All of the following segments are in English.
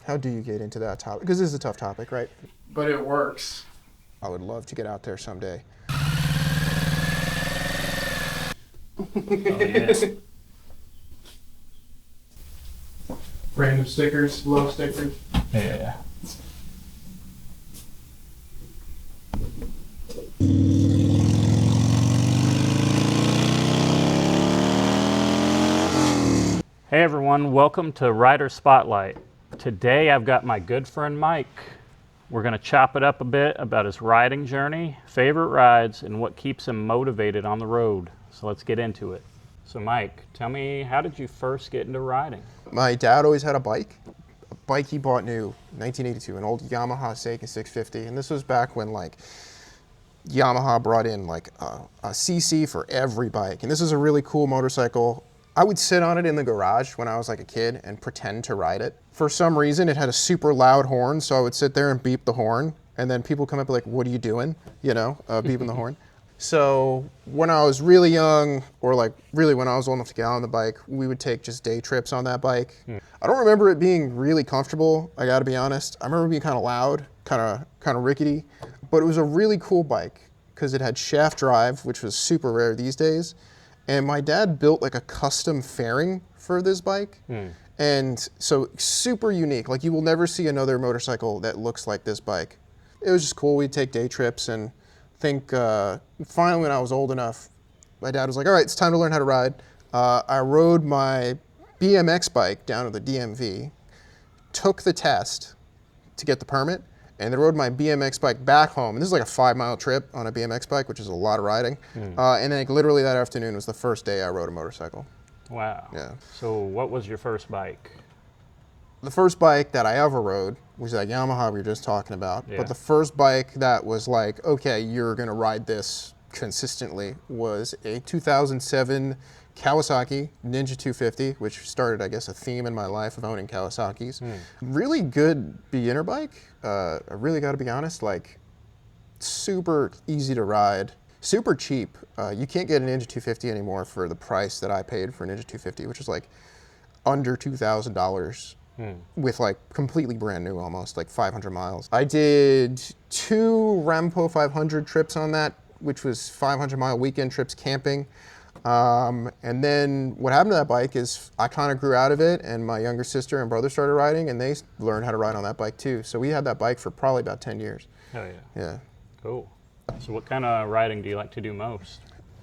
How do you get into that topic? Because this is a tough topic, right? But it works. I would love to get out there someday. Oh, yeah. Random stickers, low stickers. Yeah. Hey everyone, welcome to Rider Spotlight. Today I've got my good friend Mike. We're going to chop it up a bit about his riding journey, favorite rides, and what keeps him motivated on the road. So let's get into it. So Mike, tell me, how did you first get into riding? My dad always had a bike he bought new, 1982, an old Yamaha Seika 650. And this was back when like Yamaha brought in like a CC for every bike. And this is a really cool motorcycle. I would sit on it in the garage when I was like a kid and pretend to ride it. For some reason, it had a super loud horn, so I would sit there and beep the horn. And then people come up and like, what are you doing? You know, beeping the horn. So when I was really young, or like really when I was old enough to get on the bike, we would take just day trips on that bike. I don't remember it being really comfortable, I gotta be honest. I remember it being kind of loud, kind of rickety, but it was a really cool bike because it had shaft drive, which was super rare these days. And my dad built like a custom fairing for this bike. And so super unique. Like you will never see another motorcycle that looks like this bike. It was just cool. We'd take day trips, and think finally when I was old enough, my dad was like, all right, it's time to learn how to ride. I rode my BMX bike down to the DMV, took the test to get the permit, and then rode my BMX bike back home. And this is like a 5-mile trip on a BMX bike, which is a lot of riding. And then like, literally that afternoon was the first day I rode a motorcycle. Wow. Yeah. So what was your first bike? The first bike that I ever rode was that Yamaha we were just talking about. Yeah. But the first bike that was like, okay, you're gonna ride this consistently was a 2007 Kawasaki Ninja 250, which started, I guess, a theme in my life of owning Kawasaki's. Really good beginner bike. I really gotta be honest, like super easy to ride, super cheap. You can't get a Ninja 250 anymore for the price that I paid for a Ninja 250, which is like under $2,000. With like completely brand new, almost like 500 miles. I did 2 Rampo 500 trips on that, which was 500-mile weekend trips camping. And then what happened to that bike is I kind of grew out of it, and my younger sister and brother started riding, and they learned how to ride on that bike too. So we had that bike for probably about 10 years. Oh yeah. Yeah. Cool. So what kind of riding do you like to do most?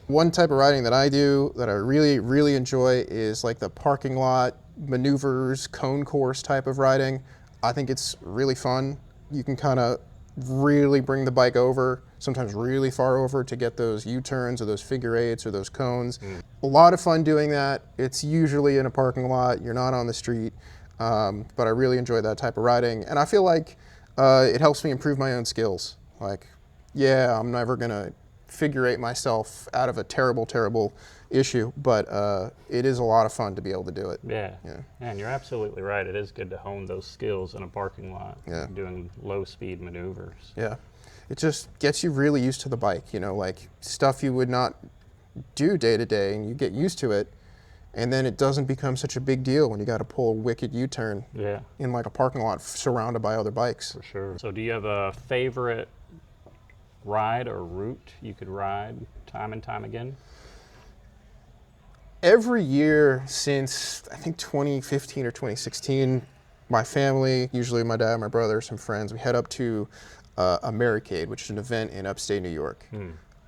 One type of riding that I do that I really, really enjoy is like the parking lot maneuvers, cone course type of riding. I think it's really fun. You can kind of really bring the bike over, sometimes really far over, to get those U-turns or those figure eights or those cones. A lot of fun doing that. It's usually in a parking lot. You're not on the street, but I really enjoy that type of riding. And I feel like it helps me improve my own skills. Like, yeah, I'm never gonna figure eight myself out of a terrible, terrible issue, but it is a lot of fun to be able to do it. Yeah. And you're absolutely right. It is good to hone those skills in a parking lot, doing low speed maneuvers. Yeah. It just gets you really used to the bike, you know, like stuff you would not do day to day, and you get used to it, and then it doesn't become such a big deal when you got to pull a wicked U-turn in like a parking lot surrounded by other bikes. For sure. So do you have a favorite ride or route you could ride time and time again? Every year since, I think 2015 or 2016, my family, usually my dad, my brother, some friends, we head up to Americade, which is an event in upstate New York.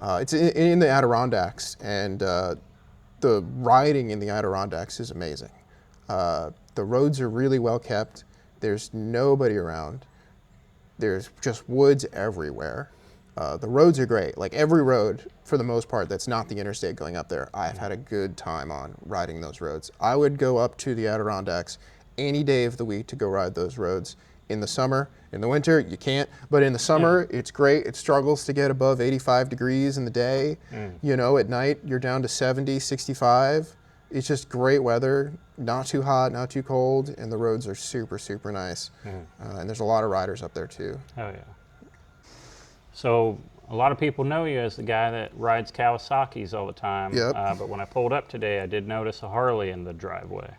It's in the Adirondacks, and the riding in the Adirondacks is amazing. The roads are really well kept. There's nobody around. There's just woods everywhere. The roads are great. Like every road, for the most part, that's not the interstate going up there, I've had a good time on riding those roads. I would go up to the Adirondacks any day of the week to go ride those roads. In the summer, in the winter, you can't. But in the summer, it's great. It struggles to get above 85 degrees in the day. You know, at night, you're down to 70, 65. It's just great weather, not too hot, not too cold, and the roads are super, super nice. And there's a lot of riders up there too. Oh yeah. So a lot of people know you as the guy that rides Kawasaki's all the time. Yep. But when I pulled up today, I did notice a Harley in the driveway.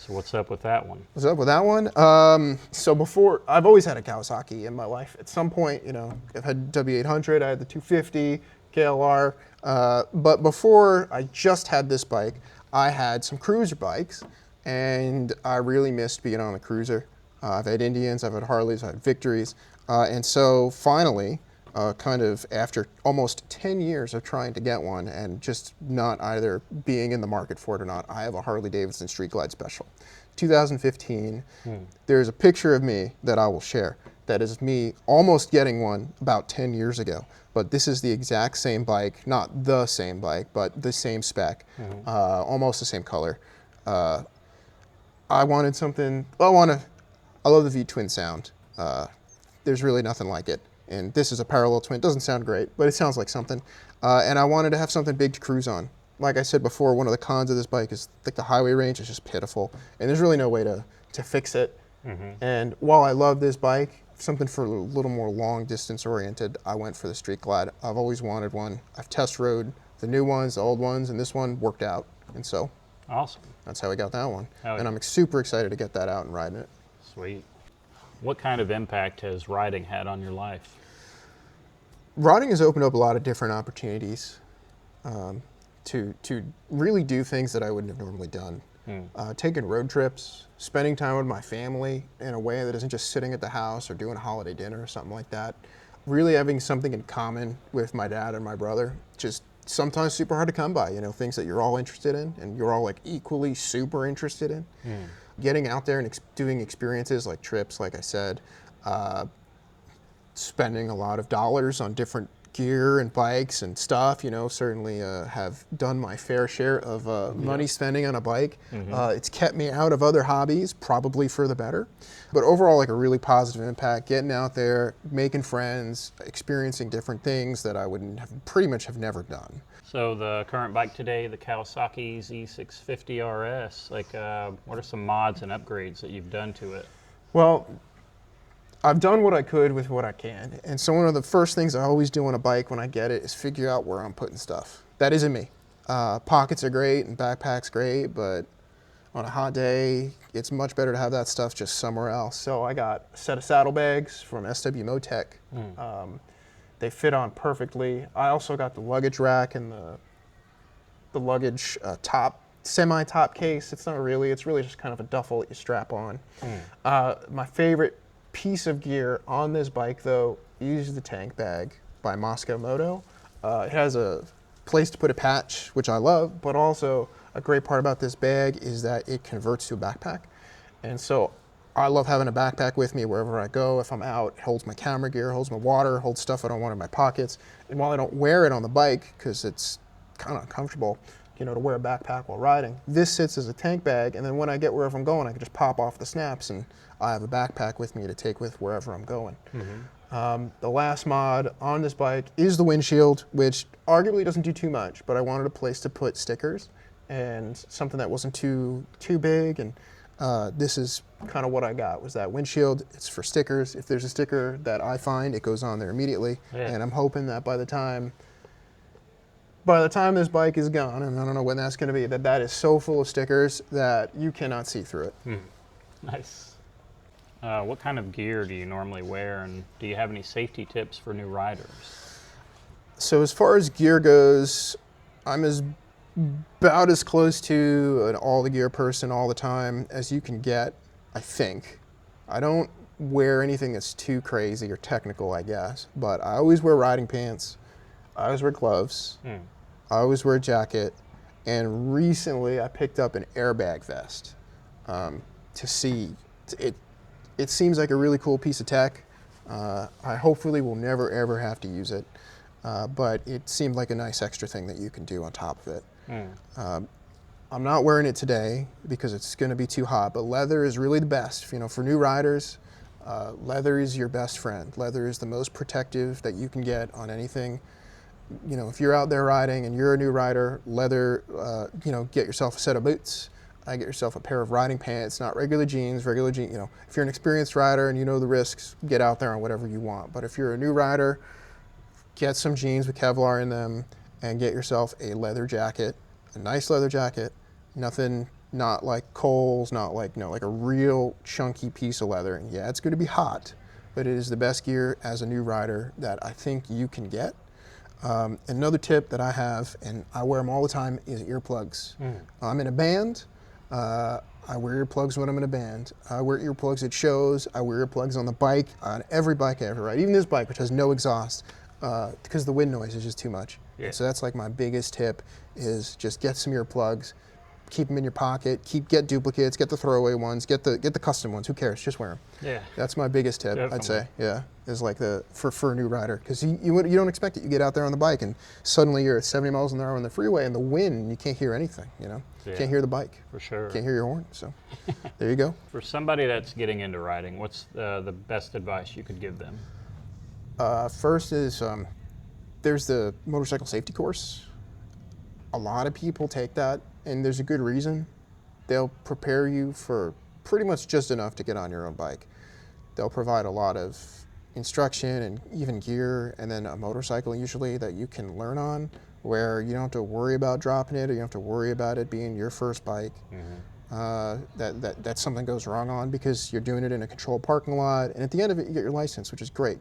So what's up with that one? What's up with that one? So before, I've always had a Kawasaki in my life. At some point, I've had W800, I had the 250, KLR. But before I just had this bike, I had some cruiser bikes, and I really missed being on a cruiser. I've had Indians, I've had Harleys, I've had Victories. And so finally, kind of after almost 10 years of trying to get one and just not either being in the market for it or not, I have a Harley Davidson Street Glide Special. 2015, there's a picture of me that I will share. That is me almost getting one about 10 years ago. But this is the exact same bike, not the same bike, but the same spec, almost the same color. I wanted something, I love the V-twin sound. There's really nothing like it. And this is a parallel twin. It doesn't sound great, but it sounds like something. And I wanted to have something big to cruise on. Like I said before, one of the cons of this bike is like the highway range is just pitiful. And there's really no way to fix it. And while I love this bike, something for a little more long distance oriented, I went for the Street Glide. I've always wanted one. I've test rode the new ones, the old ones, and this one worked out. And so Awesome. that's how I got that one. Hell And yeah. I'm super excited to get that out and riding it. Sweet. What kind of impact has riding had on your life? Riding has opened up a lot of different opportunities to really do things that I wouldn't have normally done. Taking road trips, spending time with my family in a way that isn't just sitting at the house or doing a holiday dinner or something like that. Really having something in common with my dad and my brother, just sometimes super hard to come by, things that you're all interested in and you're all like equally super interested in. Getting out there and doing experiences like trips, like I said, spending a lot of dollars on different gear and bikes and stuff, certainly have done my fair share of money spending on a bike. It's kept me out of other hobbies, probably for the better. But overall, like a really positive impact, getting out there, making friends, experiencing different things that I wouldn't have pretty much have never done. So the current bike today, the Kawasaki Z650 RS, what are some mods and upgrades that you've done to it? Well, I've done what I could with what I can. And so one of the first things I always do on a bike when I get it is figure out where I'm putting stuff. That isn't me. Pockets are great and backpacks great, but on a hot day, it's much better to have that stuff just somewhere else. So I got a set of saddlebags from SW Motec. They fit on perfectly. I also got the luggage rack and the luggage semi-top case. It's really just kind of a duffel that you strap on. My favorite piece of gear on this bike, though, is the tank bag by Moscow Moto. It has a place to put a patch, which I love, but also a great part about this bag is that it converts to a backpack. And so I love having a backpack with me wherever I go. If I'm out, it holds my camera gear, holds my water, holds stuff I don't want in my pockets. And while I don't wear it on the bike, because it's kind of uncomfortable, to wear a backpack while riding, this sits as a tank bag, and then when I get wherever I'm going, I can just pop off the snaps, and I have a backpack with me to take with wherever I'm going. The last mod on this bike is the windshield, which arguably doesn't do too much, but I wanted a place to put stickers and something that wasn't too big, and this is kind of what I got, was that windshield. It's for stickers. If there's a sticker that I find, it goes on there immediately, and I'm hoping that by the time this bike is gone, and I don't know when that's going to be, that is so full of stickers that you cannot see through it. Nice. What kind of gear do you normally wear, and do you have any safety tips for new riders? So as far as gear goes, I'm about as close to an all the gear person all the time as you can get, I think. I don't wear anything that's too crazy or technical, I guess, but I always wear riding pants. I always wear gloves. I always wear a jacket. And recently I picked up an airbag vest to see. It seems like a really cool piece of tech. I hopefully will never ever have to use it. But it seemed like a nice extra thing that you can do on top of it. I'm not wearing it today because it's going to be too hot, but leather is really the best. For new riders, leather is your best friend. Leather is the most protective that you can get on anything. If you're out there riding and you're a new rider, leather, get yourself a set of boots. Get yourself a pair of riding pants, not regular jeans. If you're an experienced rider and you know the risks, get out there on whatever you want. But if you're a new rider, get some jeans with Kevlar in them and get yourself a leather jacket, a nice leather jacket. Nothing not like Kohl's, not like, no, like a real chunky piece of leather. And yeah, it's going to be hot, but it is the best gear as a new rider that I think you can get. Another tip that I have, and I wear them all the time, is earplugs. I'm in a band. I wear earplugs when I'm in a band. I wear earplugs at shows. I wear earplugs on the bike, on every bike I ever ride, even this bike, which has no exhaust, because the wind noise is just too much. Yeah. So that's like my biggest tip, is just get some earplugs, keep them in your pocket, get duplicates, get the throwaway ones, get the custom ones. Who cares? Just wear them. Yeah. That's my biggest tip, Definitely. I'd say. Yeah, is like for a new rider, because you don't expect it. You get out there on the bike and suddenly you're at 70 miles an hour on the freeway, and the wind, you can't hear anything. You know, Yeah. can't hear the bike, For sure. can't hear your horn. So there you go. For somebody that's getting into riding, what's the best advice you could give them? First is there's the motorcycle safety course. A lot of people take that, and there's a good reason. They'll prepare you for pretty much just enough to get on your own bike. They'll provide a lot of instruction and even gear, and then a motorcycle usually that you can learn on, where you don't have to worry about dropping it, or you don't have to worry about it being your first bike. That something goes wrong on, because you're doing it in a controlled parking lot, and at the end of it you get your license, which is great.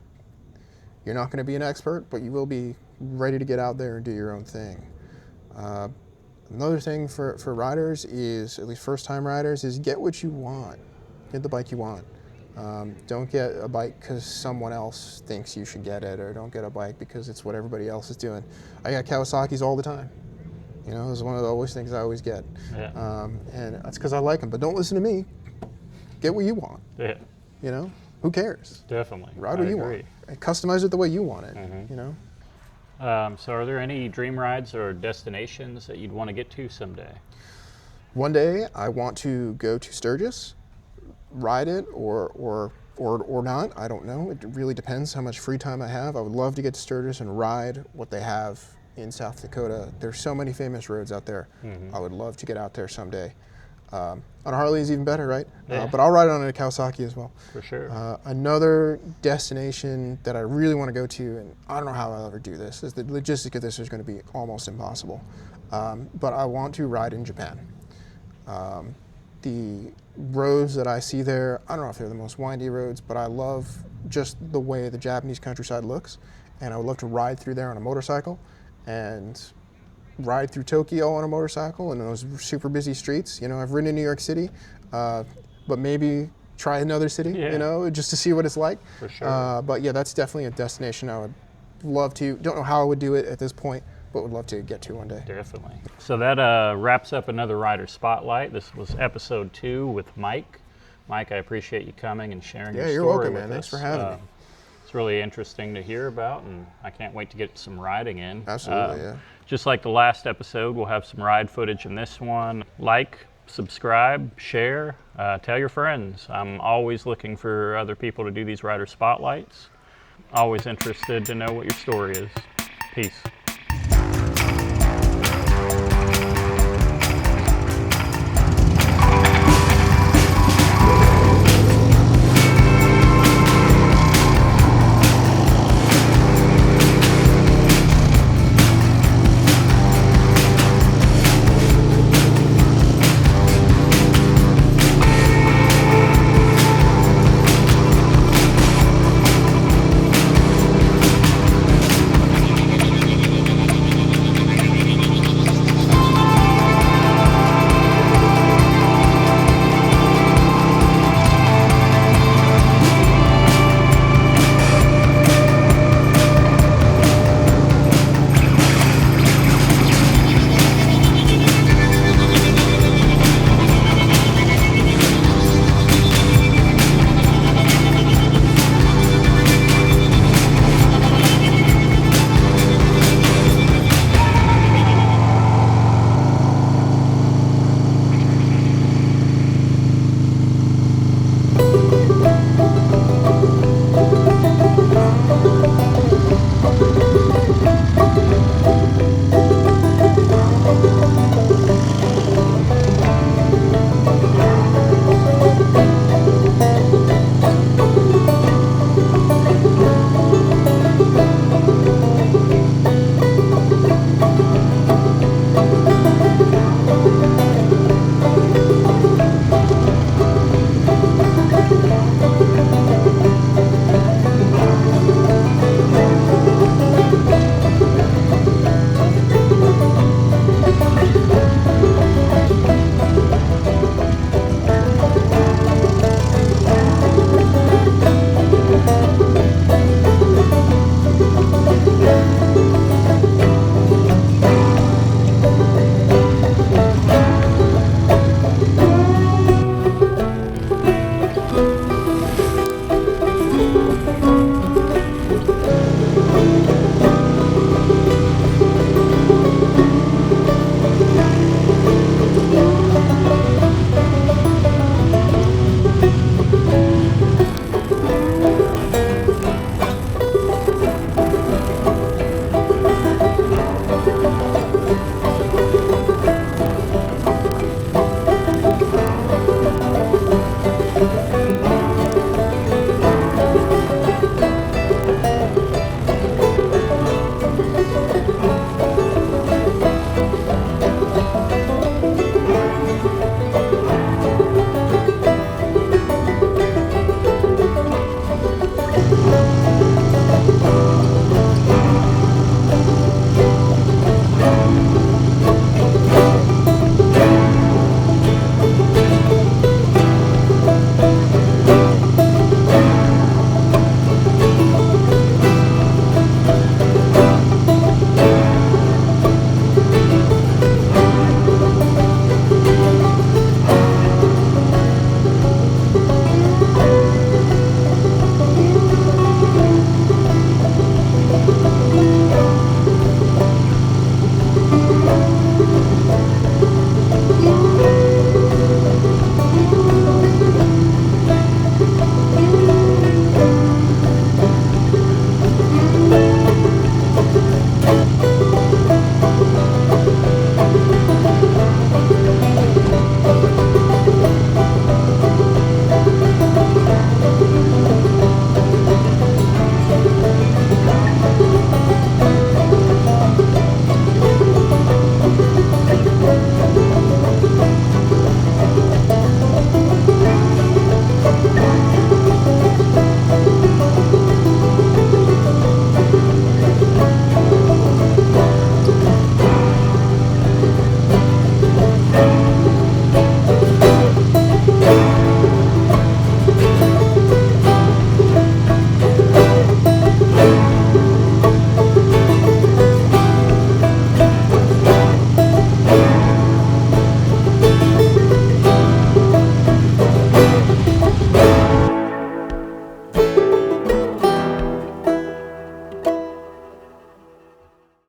You're not going to be an expert, but you will be ready to get out there and do your own thing. Another thing for riders is, at least first-time riders, is get what you want. Get the bike you want. Don't get a bike because someone else thinks you should get it, or don't get a bike because it's what everybody else is doing. I got Kawasaki's all the time. You know, it's one of the always things I always get. Yeah. And that's because I like them. But don't listen to me. Get what you want. Yeah. You know, who cares? Definitely. Ride what I you agree. want. And customize it the way you want it. You know. So are there any dream rides or destinations that you'd want to get to someday? One day I want to go to Sturgis, ride it or not. I don't know. It really depends how much free time I have. I would love to get to Sturgis and ride what they have in South Dakota. There's so many famous roads out there. I would love to get out there someday. On a Harley is even better, right? Yeah. But I'll ride it on a Kawasaki as well. For sure. Another destination that I really want to go to, and I don't know how I'll ever do this, is the logistic of this is going to be almost impossible. But I want to ride in Japan. The roads that I see there, I don't know if they're the most windy roads, but I love just the way the Japanese countryside looks. And I would love to ride through there on a motorcycle and ride through Tokyo on a motorcycle in those super busy streets. You know, I've ridden in New York City, but maybe try another city, Yeah. you know, just to see what it's like. For sure. But yeah, that's definitely a destination I would love to. Don't know how I would do it at this point, but would love to get to one day. Definitely. So that wraps up another Rider Spotlight. This was episode 2 with Mike. Mike, I appreciate you coming and sharing your Yeah, story you're welcome, with man. Thanks us. for having me. It's really interesting to hear about, and I can't wait to get some riding in. Absolutely, yeah. Just like the last episode, we'll have some ride footage in this one. Like, subscribe, share, tell your friends. I'm always looking for other people to do these Rider Spotlights. Always interested to know what your story is. Peace.